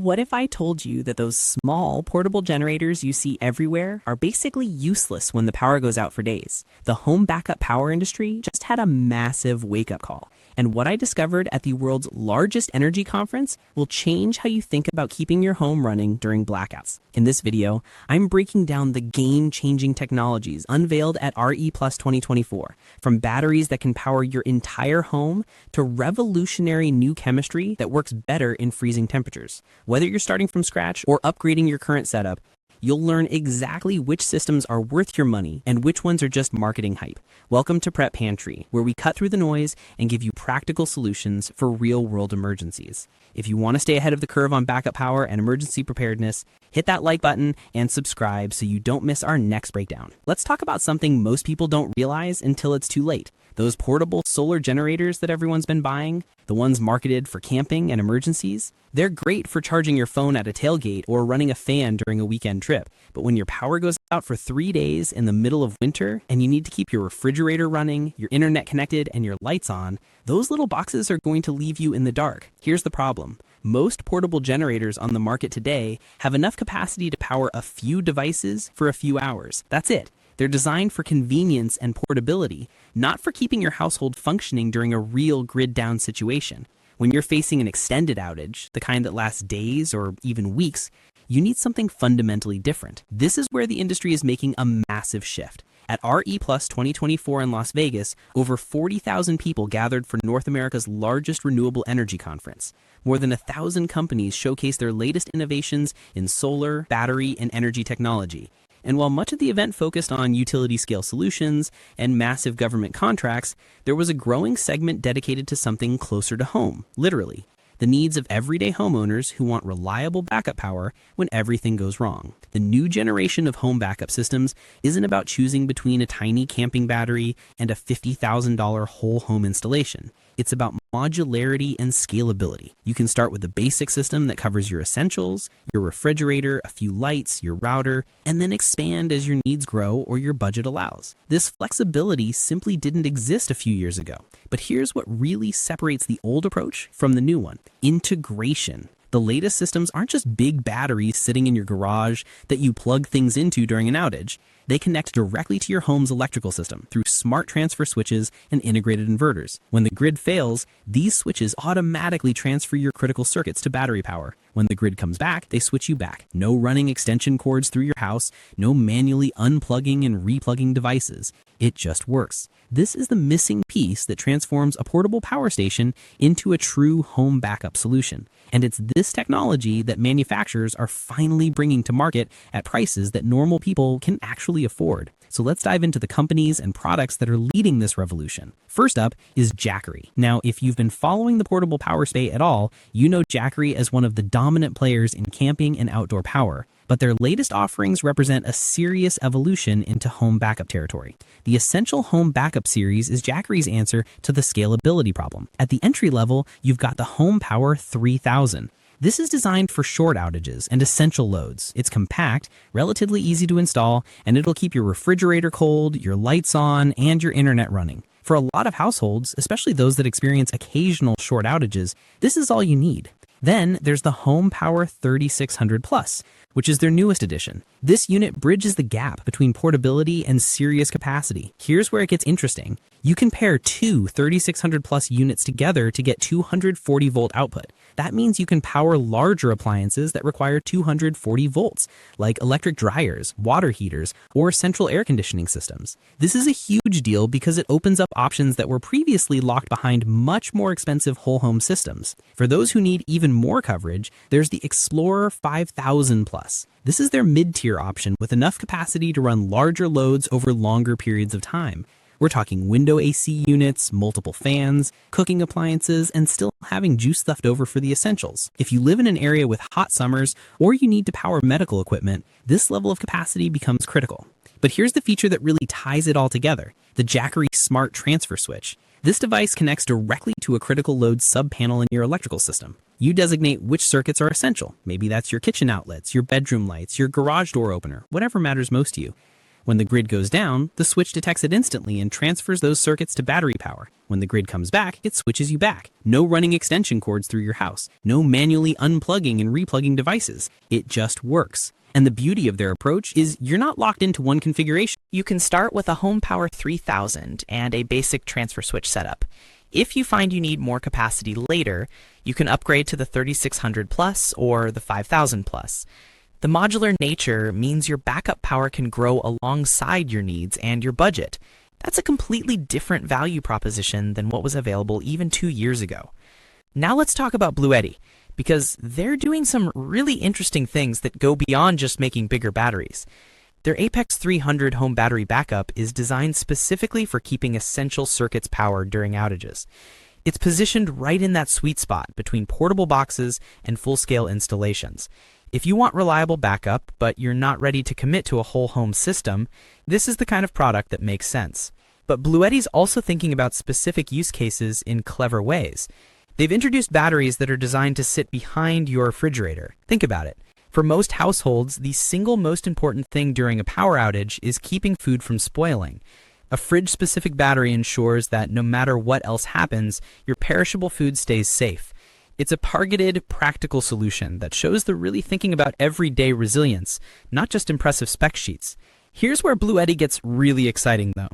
What if I told you that those small portable generators you see everywhere are basically useless when the power goes out for days? The home backup power industry just had a massive wake-up call. And what I discovered at the world's largest energy conference will change how you think about keeping your home running during blackouts. In this video, I'm breaking down the game-changing technologies unveiled at RE Plus 2024, from batteries that can power your entire home to revolutionary new chemistry that works better in freezing temperatures. Whether you're starting from scratch or upgrading your current setup, you'll learn exactly which systems are worth your money and which ones are just marketing hype. Welcome to Prep Pantry, where we cut through the noise and give you practical solutions for real-world emergencies. If you want to stay ahead of the curve on backup power and emergency preparedness, hit that like button and subscribe so you don't miss our next breakdown. Let's talk about something most people don't realize until it's too late. Those portable solar generators that everyone's been buying, the ones marketed for camping and emergencies, they're great for charging your phone at a tailgate or running a fan during a weekend trip. But when your power goes out for 3 days in the middle of winter and you need to keep your refrigerator running, your internet connected, and your lights on, those little boxes are going to leave you in the dark. Here's the problem. Most portable generators on the market today have enough capacity to power a few devices for a few hours. That's it. They're designed for convenience and portability, not for keeping your household functioning during a real grid-down situation. When you're facing an extended outage, the kind that lasts days or even weeks, you need something fundamentally different. This is where the industry is making a massive shift. At RE Plus 2024 in Las Vegas, over 40,000 people gathered for North America's largest renewable energy conference. More than 1,000 companies showcased their latest innovations in solar, battery, and energy technology. And while much of the event focused on utility-scale solutions and massive government contracts, there was a growing segment dedicated to something closer to home, literally. The needs of everyday homeowners who want reliable backup power when everything goes wrong. The new generation of home backup systems isn't about choosing between a tiny camping battery and a $50,000 whole home installation. It's about modularity and scalability. You can start with a basic system that covers your essentials, your refrigerator, a few lights, your router, and then expand as your needs grow or your budget allows. This flexibility simply didn't exist a few years ago. But here's what really separates the old approach from the new one: integration. The latest systems aren't just big batteries sitting in your garage that you plug things into during an outage. They connect directly to your home's electrical system through smart transfer switches and integrated inverters. When the grid fails, these switches automatically transfer your critical circuits to battery power. When the grid comes back, they switch you back. No running extension cords through your house, no manually unplugging and replugging devices. It just works. This is the missing piece that transforms a portable power station into a true home backup solution. And it's this technology that manufacturers are finally bringing to market at prices that normal people can actually afford. So let's dive into the companies and products that are leading this revolution. First up is Jackery. Now, if you've been following the portable power space at all, you know Jackery as one of the dominant players in camping and outdoor power. But their latest offerings represent a serious evolution into home backup territory. The Essential Home Backup series is Jackery's answer to the scalability problem. At the entry level, you've got the Home Power 3000. This is designed for short outages and essential loads. It's compact, relatively easy to install, and it'll keep your refrigerator cold, your lights on, and your internet running. For a lot of households, especially those that experience occasional short outages, this is all you need. Then there's the Home Power 3600 Plus, which is their newest edition. This unit bridges the gap between portability and serious capacity. Here's where it gets interesting. You can pair two 3600 Plus units together to get 240 volt output. That means you can power larger appliances that require 240 volts, like electric dryers, water heaters, or central air conditioning systems. This is a huge deal because it opens up options that were previously locked behind much more expensive whole home systems. For those who need even more coverage, there's the Explorer 5000 Plus. This is their mid-tier option with enough capacity to run larger loads over longer periods of time. We're talking window AC units, multiple fans, cooking appliances, and still having juice left over for the essentials. If you live in an area with hot summers or you need to power medical equipment, this level of capacity becomes critical. But here's the feature that really ties it all together: the Jackery Smart Transfer Switch. This device connects directly to a critical load sub-panel in your electrical system. You designate which circuits are essential. Maybe that's your kitchen outlets, your bedroom lights, your garage door opener, whatever matters most to you. When the grid goes down, the switch detects it instantly and transfers those circuits to battery power. When the grid comes back, it switches you back. No running extension cords through your house. No manually unplugging and replugging devices. It just works. And the beauty of their approach is you're not locked into one configuration. You can start with a Home Power 3000 and a basic transfer switch setup. If you find you need more capacity later, you can upgrade to the 3600 Plus or the 5000 Plus. The modular nature means your backup power can grow alongside your needs and your budget. That's a completely different value proposition than what was available even 2 years ago. Now let's talk about Bluetti, because they're doing some really interesting things that go beyond just making bigger batteries. Their Apex 300 home battery backup is designed specifically for keeping essential circuits powered during outages. It's positioned right in that sweet spot between portable boxes and full-scale installations. If you want reliable backup, but you're not ready to commit to a whole home system, this is the kind of product that makes sense. But Bluetti's also thinking about specific use cases in clever ways. They've introduced batteries that are designed to sit behind your refrigerator. Think about it. For most households, the single most important thing during a power outage is keeping food from spoiling. A fridge-specific battery ensures that no matter what else happens, your perishable food stays safe. It's a targeted, practical solution that shows they're really thinking about everyday resilience, not just impressive spec sheets. Here's where Bluetti gets really exciting though.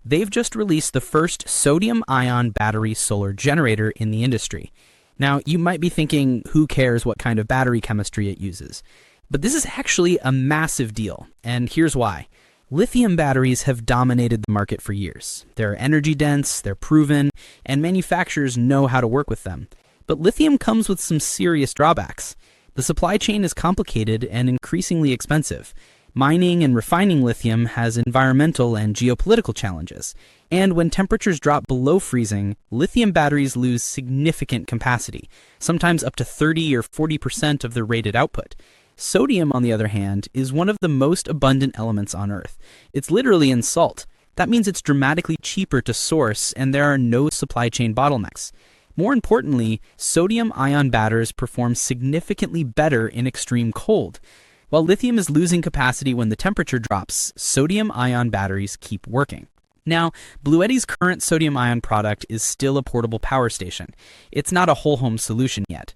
They've just released the first sodium-ion battery solar generator in the industry. Now, you might be thinking, who cares what kind of battery chemistry it uses? But this is actually a massive deal, and here's why. Lithium batteries have dominated the market for years. They're energy dense, they're proven, and manufacturers know how to work with them. But lithium comes with some serious drawbacks. The supply chain is complicated and increasingly expensive. Mining and refining lithium has environmental and geopolitical challenges. And when temperatures drop below freezing, lithium batteries lose significant capacity, sometimes up to 30 or 40% of their rated output. Sodium, on the other hand, is one of the most abundant elements on Earth. It's literally in salt. That means it's dramatically cheaper to source, and there are no supply chain bottlenecks. More importantly, sodium-ion batteries perform significantly better in extreme cold. While lithium is losing capacity when the temperature drops, sodium-ion batteries keep working. Now, Bluetti's current sodium-ion product is still a portable power station. It's not a whole home solution yet.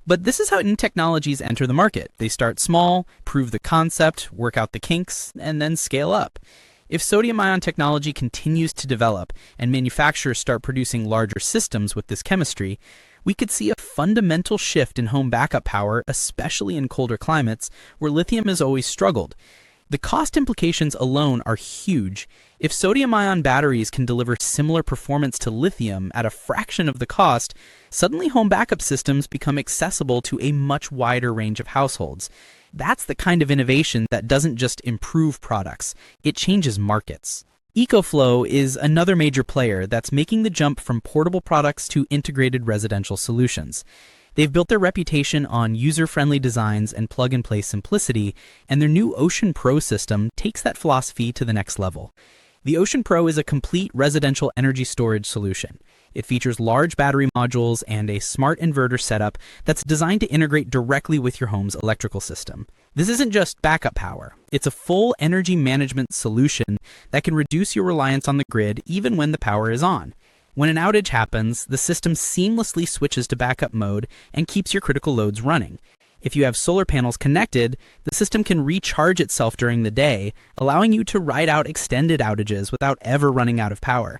But this is how new technologies enter the market. They start small, prove the concept, work out the kinks, and then scale up. If sodium-ion technology continues to develop and manufacturers start producing larger systems with this chemistry, we could see a fundamental shift in home backup power, especially in colder climates where lithium has always struggled. The cost implications alone are huge. If sodium-ion batteries can deliver similar performance to lithium at a fraction of the cost, suddenly home backup systems become accessible to a much wider range of households. That's the kind of innovation that doesn't just improve products, it changes markets. EcoFlow is another major player that's making the jump from portable products to integrated residential solutions. They've built their reputation on user-friendly designs and plug-and-play simplicity, and their new Ocean Pro system takes that philosophy to the next level. The Ocean Pro is a complete residential energy storage solution. It features large battery modules and a smart inverter setup that's designed to integrate directly with your home's electrical system. This isn't just backup power. It's a full energy management solution that can reduce your reliance on the grid even when the power is on. When an outage happens, the system seamlessly switches to backup mode and keeps your critical loads running. If you have solar panels connected, the system can recharge itself during the day, allowing you to ride out extended outages without ever running out of power.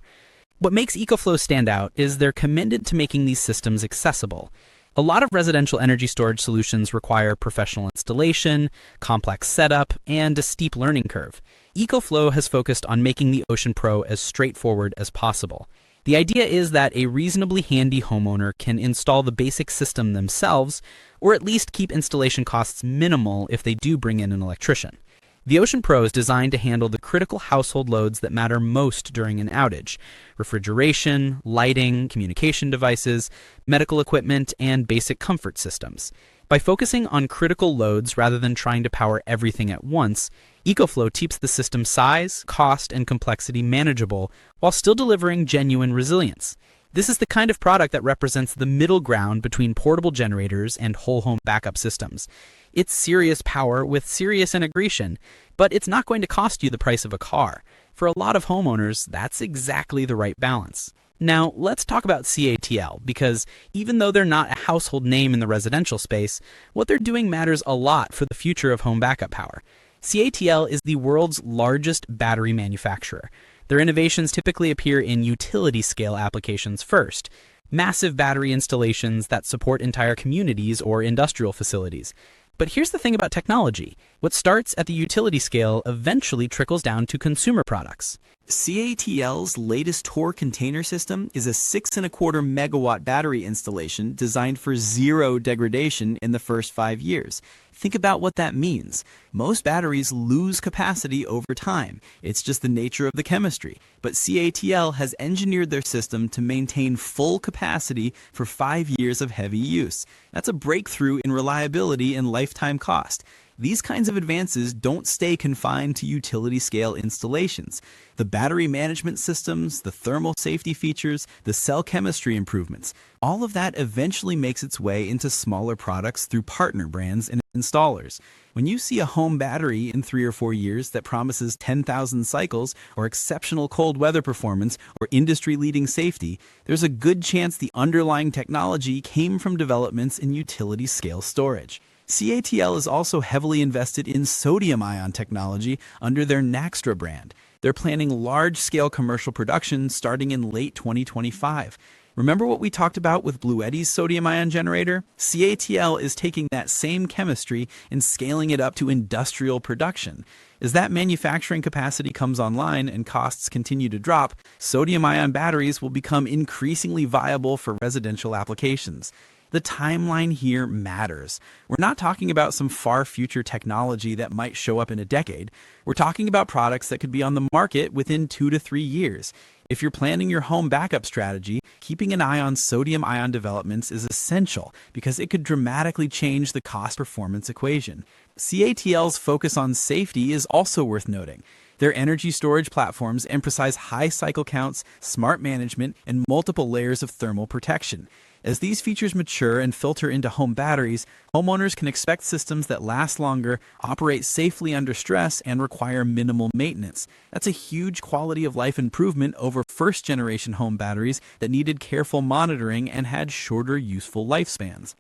What makes EcoFlow stand out is they're committed to making these systems accessible. A lot of residential energy storage solutions require professional installation, complex setup, and a steep learning curve. EcoFlow has focused on making the Ocean Pro as straightforward as possible. The idea is that a reasonably handy homeowner can install the basic system themselves, or at least keep installation costs minimal if they do bring in an electrician. The Ocean Pro is designed to handle the critical household loads that matter most during an outage: refrigeration, lighting, communication devices, medical equipment, and basic comfort systems. By focusing on critical loads rather than trying to power everything at once, EcoFlow keeps the system's size, cost, and complexity manageable while still delivering genuine resilience. This is the kind of product that represents the middle ground between portable generators and whole home backup systems. It's serious power with serious integration, but it's not going to cost you the price of a car. For a lot of homeowners, that's exactly the right balance. Now, let's talk about CATL, because even though they're not a household name in the residential space, what they're doing matters a lot for the future of home backup power. CATL is the world's largest battery manufacturer. Their innovations typically appear in utility-scale applications first, massive battery installations that support entire communities or industrial facilities. But here's the thing about technology. What starts at the utility scale eventually trickles down to consumer products. CATL's latest Tor container system is a 6.25 megawatt battery installation designed for zero degradation in the first 5 years. Think about what that means. Most batteries lose capacity over time. It's just the nature of the chemistry. But CATL has engineered their system to maintain full capacity for 5 years of heavy use. That's a breakthrough in reliability and lifetime cost. These kinds of advances don't stay confined to utility-scale installations. The battery management systems, the thermal safety features, the cell chemistry improvements, all of that eventually makes its way into smaller products through partner brands and installers. When you see a home battery in 3 or 4 years that promises 10,000 cycles or exceptional cold weather performance or industry-leading safety, there's a good chance the underlying technology came from developments in utility-scale storage. CATL is also heavily invested in sodium-ion technology under their Naxtra brand. They're planning large-scale commercial production starting in late 2025. Remember what we talked about with Bluetti's sodium-ion generator? CATL is taking that same chemistry and scaling it up to industrial production. As that manufacturing capacity comes online and costs continue to drop, sodium-ion batteries will become increasingly viable for residential applications. The timeline here matters. We're not talking about some far future technology that might show up in a decade. We're talking about products that could be on the market within 2 to 3 years. If you're planning your home backup strategy, keeping an eye on sodium-ion developments is essential because it could dramatically change the cost-performance equation. CATL's focus on safety is also worth noting. Their energy storage platforms emphasize high cycle counts, smart management, and multiple layers of thermal protection. As these features mature and filter into home batteries, homeowners can expect systems that last longer, operate safely under stress, and require minimal maintenance. That's a huge quality of life improvement over first-generation home batteries that needed careful monitoring and had shorter useful lifespans.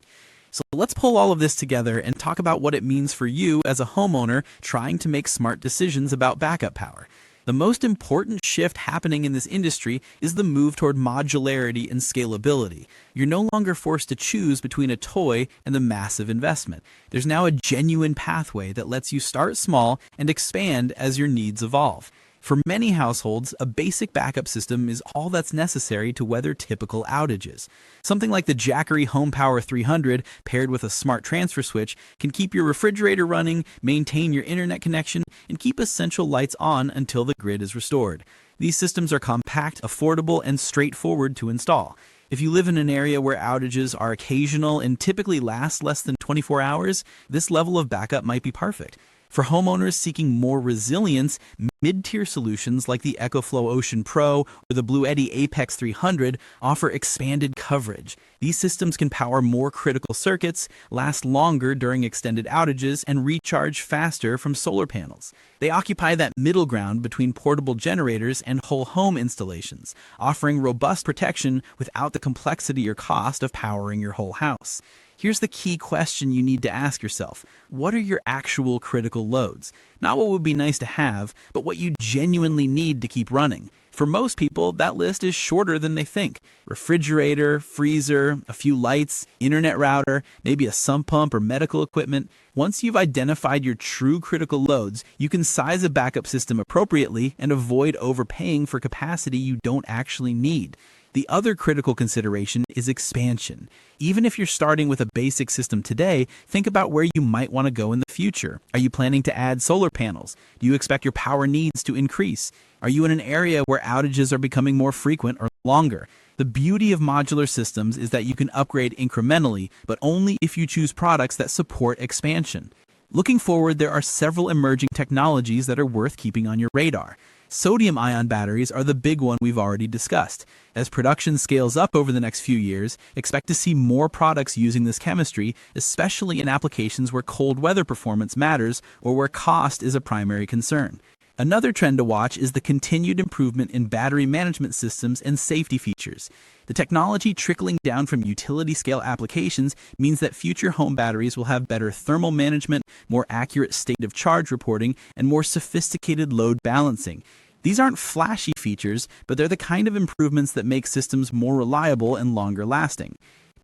So let's pull all of this together and talk about what it means for you as a homeowner trying to make smart decisions about backup power. The most important shift happening in this industry is the move toward modularity and scalability. You're no longer forced to choose between a toy and the massive investment. There's now a genuine pathway that lets you start small and expand as your needs evolve. For many households, a basic backup system is all that's necessary to weather typical outages. Something like the Jackery HomePower 300 paired with a smart transfer switch can keep your refrigerator running, maintain your internet connection, and keep essential lights on until the grid is restored. These systems are compact, affordable, and straightforward to install. If you live in an area where outages are occasional and typically last less than 24 hours, this level of backup might be perfect. For homeowners seeking more resilience, mid-tier solutions like the EcoFlow Ocean Pro or the Bluetti Apex 300 offer expanded coverage. These systems can power more critical circuits, last longer during extended outages, and recharge faster from solar panels. They occupy that middle ground between portable generators and whole home installations, offering robust protection without the complexity or cost of powering your whole house. Here's the key question you need to ask yourself. What are your actual critical loads? Not what would be nice to have, but what you genuinely need to keep running. For most people, that list is shorter than they think. Refrigerator, freezer, a few lights, internet router, maybe a sump pump or medical equipment. Once you've identified your true critical loads, you can size a backup system appropriately and avoid overpaying for capacity you don't actually need. The other critical consideration is expansion. Even if you're starting with a basic system today, think about where you might want to go in the future. Are you planning to add solar panels? Do you expect your power needs to increase? Are you in an area where outages are becoming more frequent or longer? The beauty of modular systems is that you can upgrade incrementally, but only if you choose products that support expansion. Looking forward, there are several emerging technologies that are worth keeping on your radar. Sodium-ion batteries are the big one we've already discussed. As production scales up over the next few years, expect to see more products using this chemistry, especially in applications where cold weather performance matters or where cost is a primary concern. Another trend to watch is the continued improvement in battery management systems and safety features. The technology trickling down from utility-scale applications means that future home batteries will have better thermal management, more accurate state of charge reporting, and more sophisticated load balancing. These aren't flashy features, but they're the kind of improvements that make systems more reliable and longer lasting.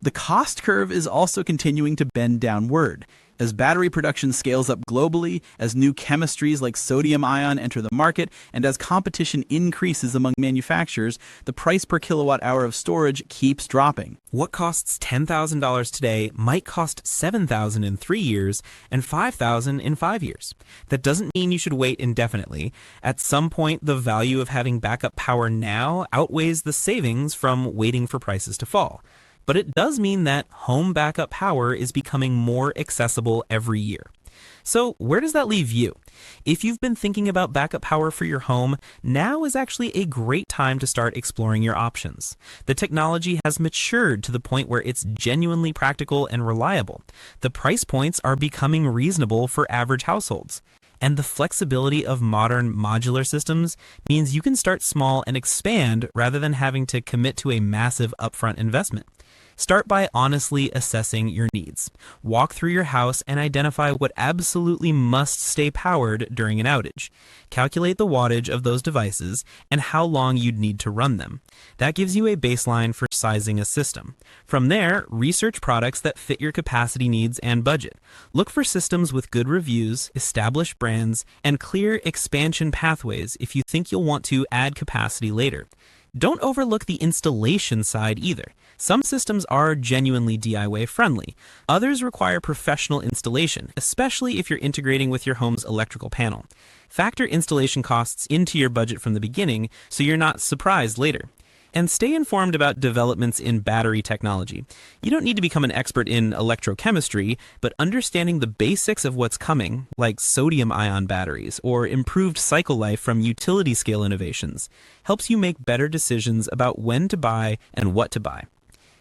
The cost curve is also continuing to bend downward. As battery production scales up globally, as new chemistries like sodium-ion enter the market, and as competition increases among manufacturers, the price per kilowatt hour of storage keeps dropping. What costs $10,000 today might cost $7,000 in 3 years and $5,000 in 5 years. That doesn't mean you should wait indefinitely. At some point, the value of having backup power now outweighs the savings from waiting for prices to fall. But it does mean that home backup power is becoming more accessible every year. So where does that leave you? If you've been thinking about backup power for your home, now is actually a great time to start exploring your options. The technology has matured to the point where it's genuinely practical and reliable. The price points are becoming reasonable for average households. And the flexibility of modern modular systems means you can start small and expand rather than having to commit to a massive upfront investment. Start by honestly assessing your needs. Walk through your house and identify what absolutely must stay powered during an outage. Calculate the wattage of those devices and how long you'd need to run them. That gives you a baseline for sizing a system. From there, research products that fit your capacity needs and budget. Look for systems with good reviews, established brands, and clear expansion pathways if you think you'll want to add capacity later. Don't overlook the installation side either. Some systems are genuinely DIY friendly. Others require professional installation, especially if you're integrating with your home's electrical panel. Factor installation costs into your budget from the beginning so you're not surprised later. And stay informed about developments in battery technology. You don't need to become an expert in electrochemistry, but understanding the basics of what's coming, like sodium-ion batteries or improved cycle life from utility-scale innovations, helps you make better decisions about when to buy and what to buy.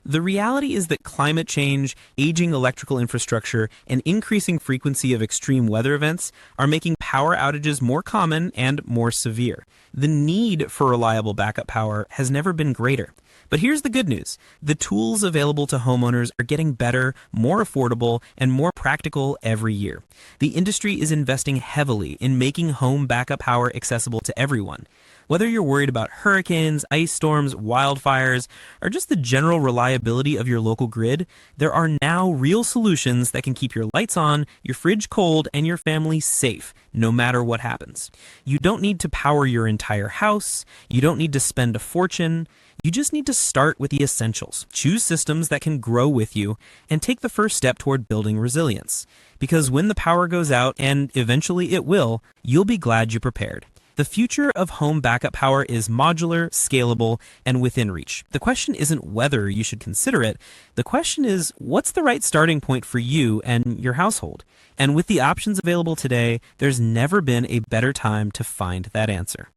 The reality is that climate change, aging electrical infrastructure, and increasing frequency of extreme weather events are making power outages more common and more severe. The need for reliable backup power has never been greater. But here's the good news. The tools available to homeowners are getting better, more affordable, and more practical every year. The industry is investing heavily in making home backup power accessible to everyone. Whether you're worried about hurricanes, ice storms, wildfires, or just the general reliability of your local grid, there are now real solutions that can keep your lights on, your fridge cold, and your family safe, no matter what happens. You don't need to power your entire house. You don't need to spend a fortune. You just need to start with the essentials. Choose systems that can grow with you and take the first step toward building resilience. Because when the power goes out, and eventually it will, you'll be glad you prepared. The future of home backup power is modular, scalable, and within reach. The question isn't whether you should consider it. The question is, what's the right starting point for you and your household? And with the options available today, there's never been a better time to find that answer.